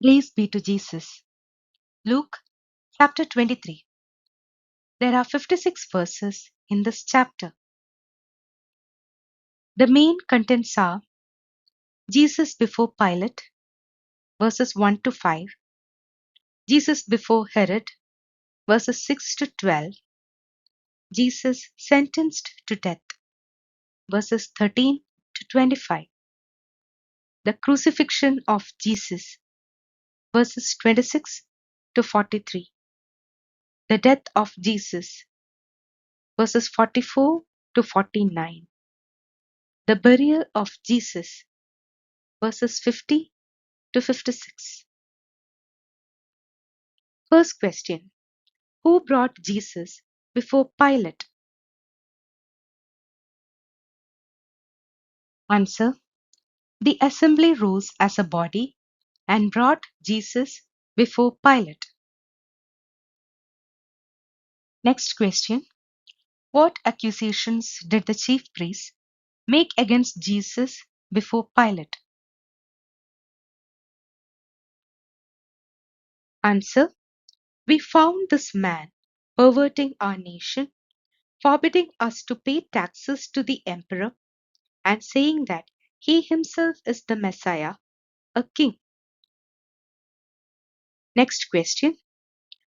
Praise be to Jesus. Luke chapter 23. There are 56 verses in this chapter. The main contents are Jesus before Pilate, verses 1 to 5, Jesus before Herod, verses 6 to 12, Jesus sentenced to death, verses 13 to 25, the crucifixion of Jesus, verses 26 to 43, the death of Jesus, verses 44 to 49, the burial of Jesus, verses 50 to 56. First question. Who brought Jesus before Pilate? Answer. The assembly rose as a body and brought Jesus before Pilate. Next question. What accusations did the chief priests make against Jesus before Pilate? Answer. We found this man perverting our nation, forbidding us to pay taxes to the emperor, and saying that he himself is the Messiah, a king. Next question.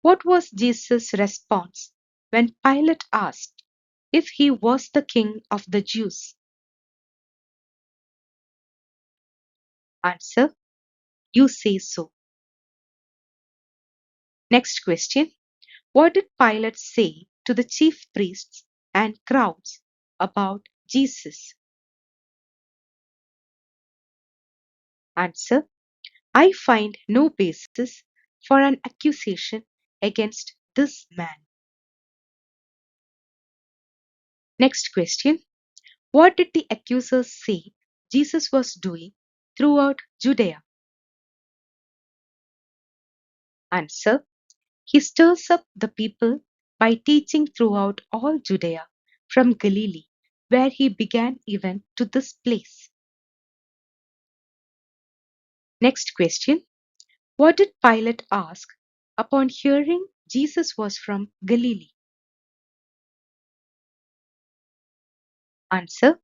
What was Jesus' response when Pilate asked if he was the king of the Jews? Answer. You say so. Next question. What did Pilate say to the chief priests and crowds about Jesus? Answer. I find no basis for an accusation against this man. Next question. What did the accusers say Jesus was doing throughout Judea? Answer. He stirs up the people by teaching throughout all Judea, from Galilee, where he began, even to this place. Next question. What did Pilate ask upon hearing Jesus was from Galilee? Answer.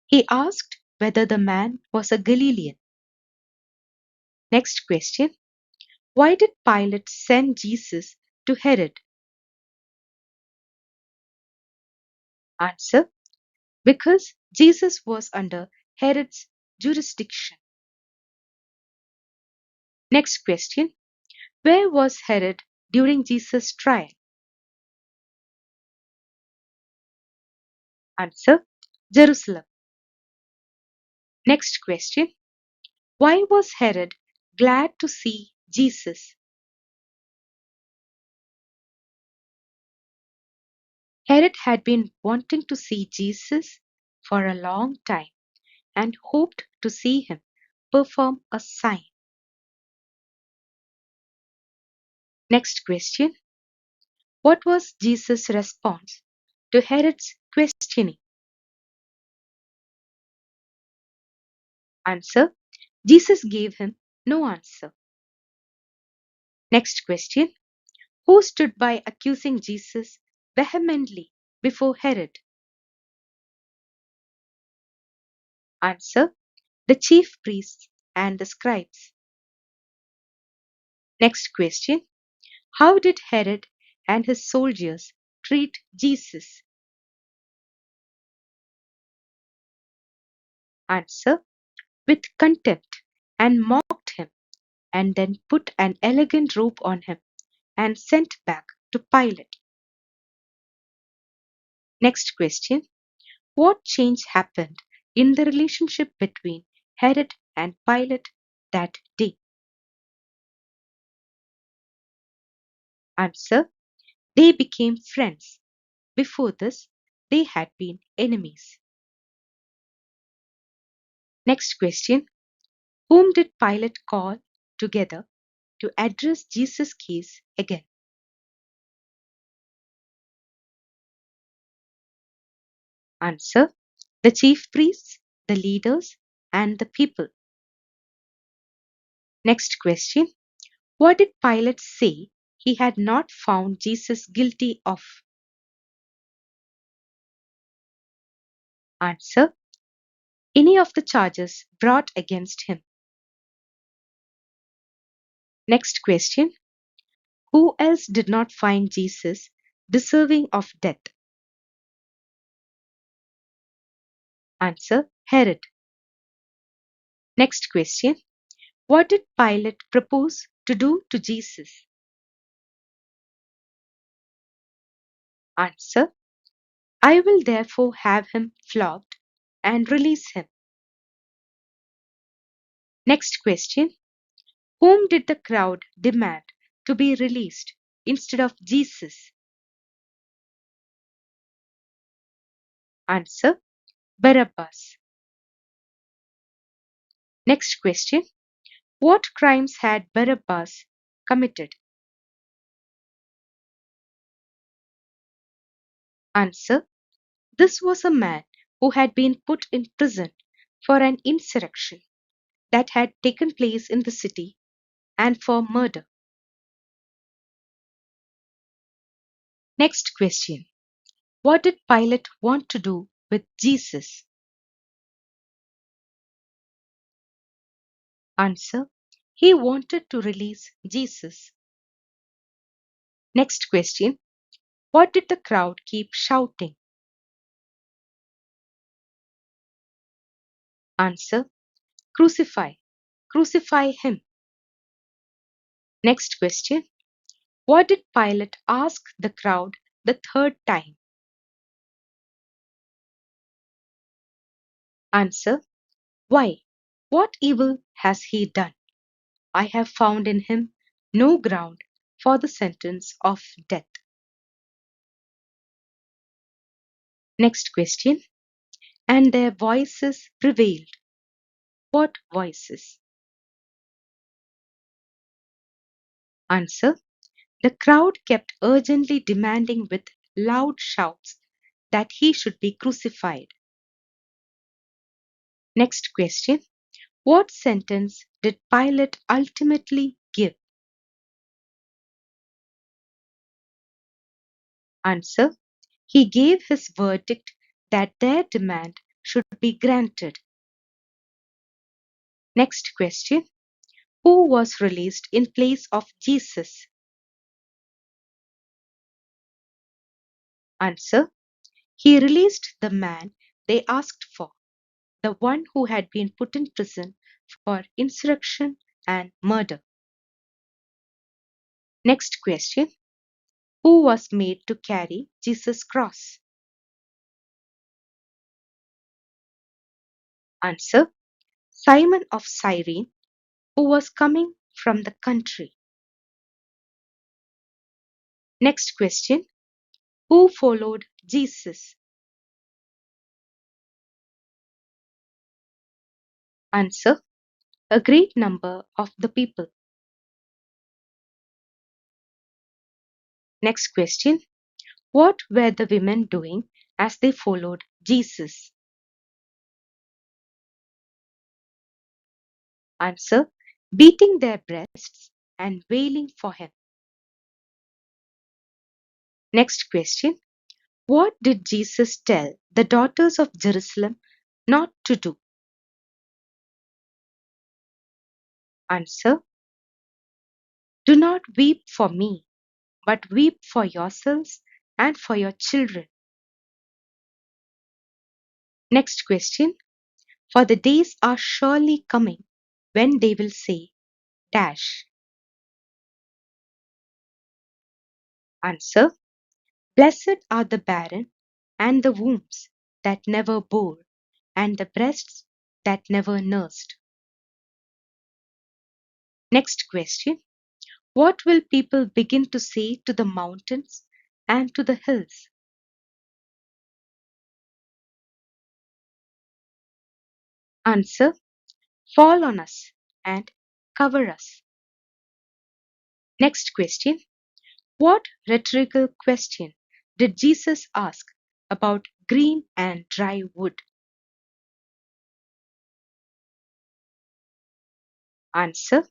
He asked whether the man was a Galilean. Next question. Why did Pilate send Jesus to Herod? Answer. Because Jesus was under Herod's jurisdiction. Next question. Where was Herod during Jesus' trial? Answer. Jerusalem. Next question. Why was Herod glad to see Jesus? Herod had been wanting to see Jesus for a long time and hoped to see him perform a sign. Next question. What was Jesus' response to Herod's questioning? Answer. Jesus gave him no answer. Next question. Who stood by accusing Jesus vehemently before Herod? Answer. The chief priests and the scribes. Next question. How did Herod and his soldiers treat Jesus? Answer. With contempt, and mocked him, and then put an elegant robe on him and sent back to Pilate. Next question. What change happened in the relationship between Herod and Pilate that day? Answer. They became friends. Before this, they had been enemies. Next question. Whom did Pilate call together to address Jesus' case again? Answer. The chief priests, the leaders, and the people. Next question. What did Pilate say he had not found Jesus guilty of? Answer: any of the charges brought against him. Next question: who else did not find Jesus deserving of death? Answer: Herod. Next question: what did Pilate propose to do to Jesus? Answer: I will therefore have him flogged and release him. Next question: whom did the crowd demand to be released instead of Jesus? Answer: Barabbas. Next question: what crimes had Barabbas committed? Answer: this was a man who had been put in prison for an insurrection that had taken place in the city and for murder. Next question: what did Pilate want to do with Jesus? Answer: he wanted to release Jesus. Next question: what did the crowd keep shouting? Answer: crucify, crucify him. Next question: what did Pilate ask the crowd the third time? Answer: why? What evil has he done? I have found in him no ground for the sentence of death. Next question: and their voices prevailed. What voices? Answer: the crowd kept urgently demanding with loud shouts that he should be crucified. Next question: what sentence did Pilate ultimately give? Answer: he gave his verdict that their demand should be granted. Next question: who was released in place of Jesus? Answer: he released the man they asked for, the one who had been put in prison for insurrection and murder. Next question: who was made to carry Jesus' cross? Answer: Simon of Cyrene, who was coming from the country. Next question: who followed Jesus? Answer: a great number of the people. Next question: what were the women doing as they followed Jesus? Answer: beating their breasts and wailing for him. Next question: what did Jesus tell the daughters of Jerusalem not to do? Answer: do not weep for me, but weep for yourselves and for your children. Next question: for the days are surely coming when they will say, dash. Answer: blessed are the barren, and the wombs that never bore, and the breasts that never nursed. Next question: what will people begin to say to the mountains and to the hills? Answer: fall on us and cover us. Next question: what rhetorical question did Jesus ask about green and dry wood? Answer: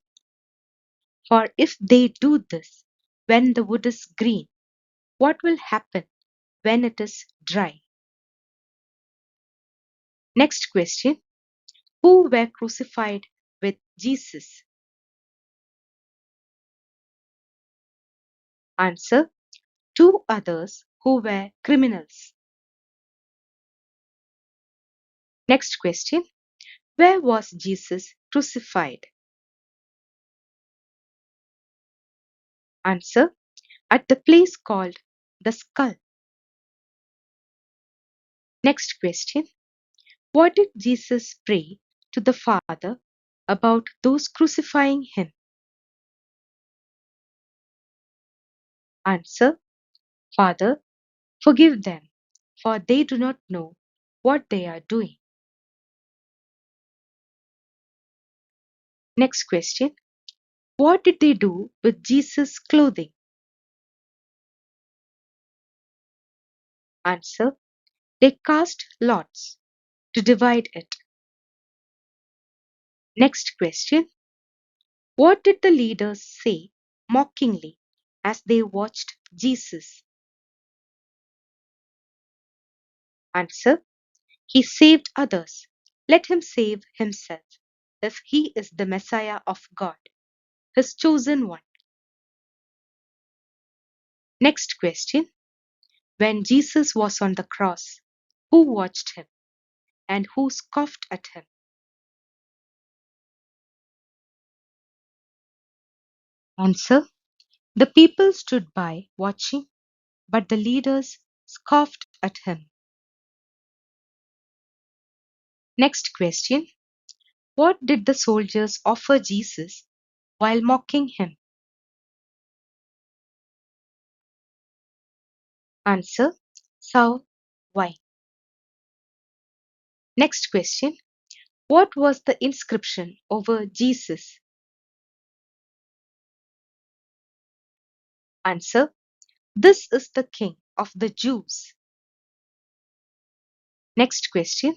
For if they do this when the wood is green, what will happen when it is dry? Next question. Who were crucified with Jesus? Answer. Two others who were criminals. Next question. Where was Jesus crucified? Answer. At the place called the skull. Next question. What did Jesus pray to the Father about those crucifying him? Answer. Father, forgive them, for they do not know what they are doing. Next question. What did they do with Jesus' clothing? Answer. They cast lots to divide it. Next question. What did the leaders say mockingly as they watched Jesus? Answer. He saved others. Let him save himself, if he is the Messiah of God, his chosen one. Next question. When Jesus was on the cross, who watched him and who scoffed at him? Answer. The people stood by watching, but the leaders scoffed at him. Next question. What did the soldiers offer Jesus while mocking him? Answer. Sour wine. Next question. What was the inscription over Jesus? Answer. This is the King of the Jews. Next question.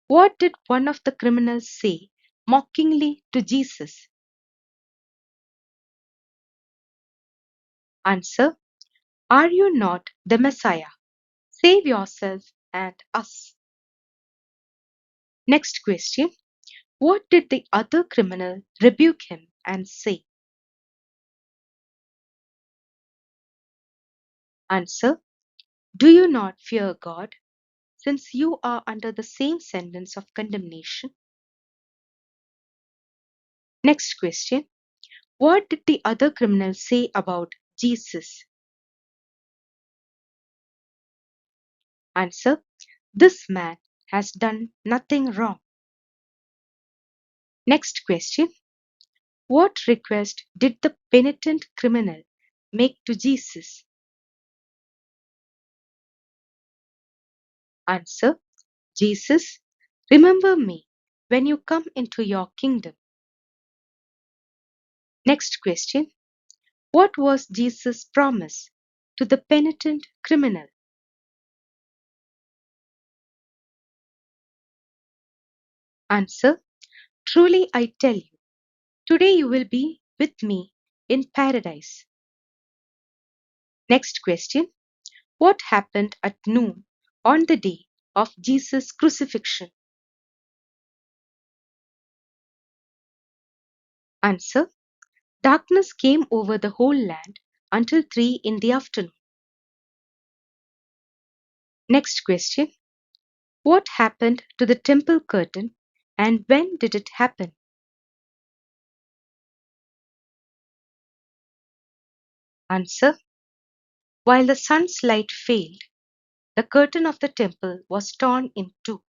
What did one of the criminals say mockingly to Jesus? Answer. Are you not the Messiah? Save yourself and us. Next question. What did the other criminal rebuke him and say? Answer. Do you not fear God, since you are under the same sentence of condemnation? Next question. What did the other criminal say about Jesus? Answer. This man has done nothing wrong. Next question. What request did the penitent criminal make to Jesus? Answer. Jesus, remember me when you come into your kingdom. Next question. What was Jesus' promise to the penitent criminal? Answer. Truly I tell you, today you will be with me in paradise. Next question. What happened at noon on the day of Jesus' crucifixion? Answer. Darkness came over the whole land until 3 in the afternoon. Next question. What happened to the temple curtain and when did it happen? Answer. While the sun's light failed, the curtain of the temple was torn in two.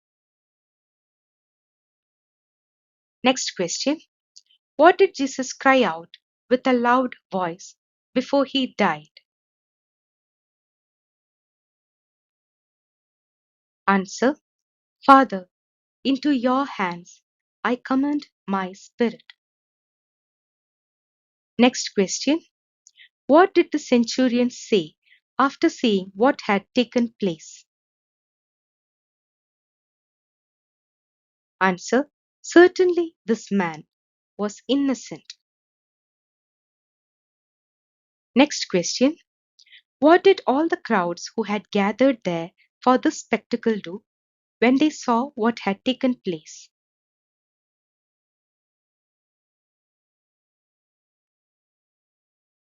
Next question. What did Jesus cry out with a loud voice before he died? Answer. Father, into your hands I commend my spirit. Next question. What did the centurion say after seeing what had taken place? Answer. Certainly this man was innocent. Next question. What did all the crowds who had gathered there for this spectacle do when they saw what had taken place?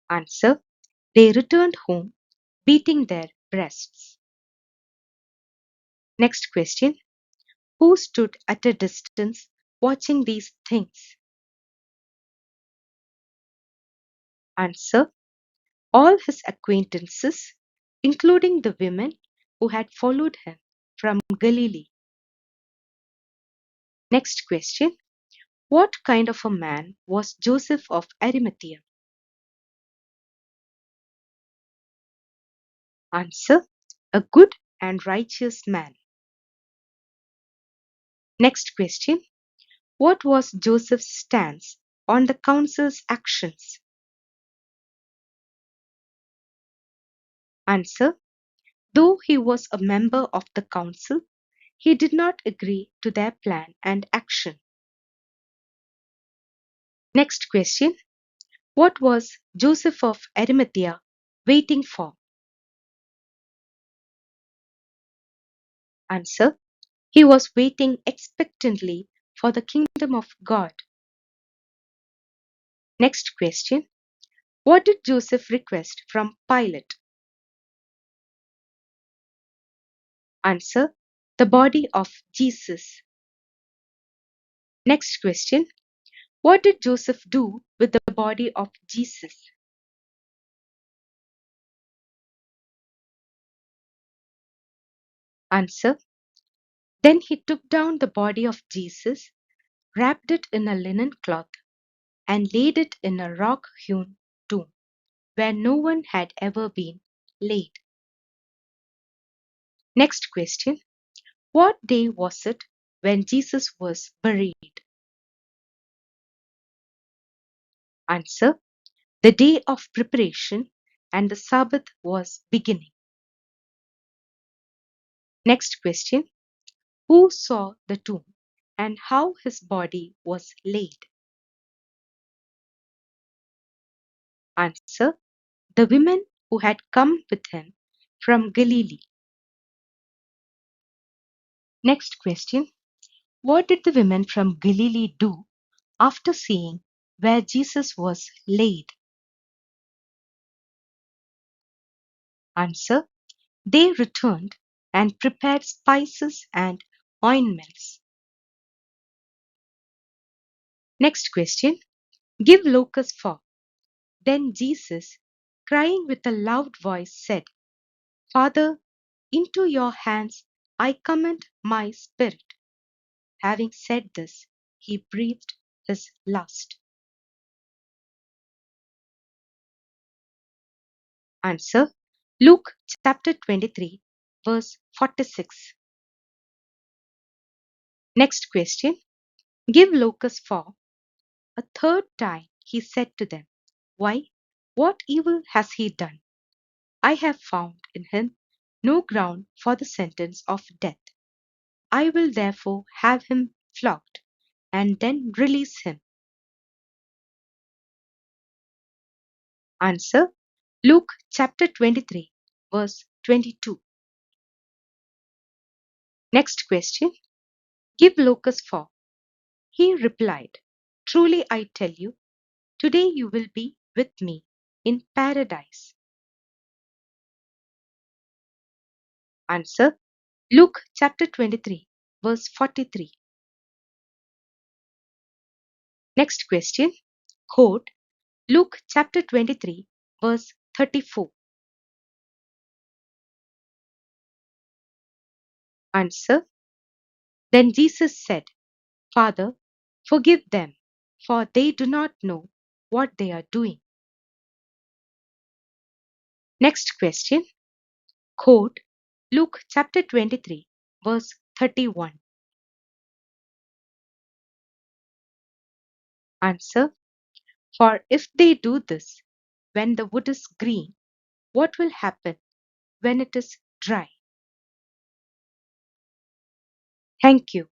Answer. They returned home, beating their breasts. Next question. Who stood at a distance watching these things? Answer. All his acquaintances, including the women who had followed him from Galilee. Next question. What kind of a man was Joseph of Arimathea? Answer. A good and righteous man. Next question. What was Joseph's stance on the council's actions? Answer. Though he was a member of the council, he did not agree to their plan and action. Next question. What was Joseph of Arimathea waiting for? Answer. He was waiting expectantly for the kingdom of God. Next question. What did Joseph request from Pilate? Answer. The body of Jesus. Next question. What did Joseph do with the body of Jesus? Answer. Then he took down the body of Jesus, wrapped it in a linen cloth, and laid it in a rock hewn tomb where no one had ever been laid. Next question. What day was it when Jesus was buried? Answer. The day of preparation, and the Sabbath was beginning. Next question. Who saw the tomb and how his body was laid? Answer. The women who had come with him from Galilee. Next question. What did the women from Galilee do after seeing where Jesus was laid? Answer. They returned and prepared spices and ointments. Next question. Give locus for. Then Jesus, crying with a loud voice, said, Father, into your hands I commend my spirit. Having said this, he breathed his last. Answer. Luke chapter 23, verse 46. Next question. Give locus for. A third time he said to them, Why, what evil has he done? I have found in him no ground for the sentence of death. I will therefore have him flogged, and then release him. Answer. Luke chapter 23, verse 22. Next question. Give locus for. He replied, Truly I tell you, today you will be with me in paradise. Answer. Luke chapter 23, verse 43. Next question. Quote Luke chapter 23, verse 34. Answer. Then Jesus said, Father, forgive them, for they do not know what they are doing. Next question. Quote Luke chapter 23, verse 31. Answer. For if they do this when the wood is green, what will happen when it is dry? Thank you.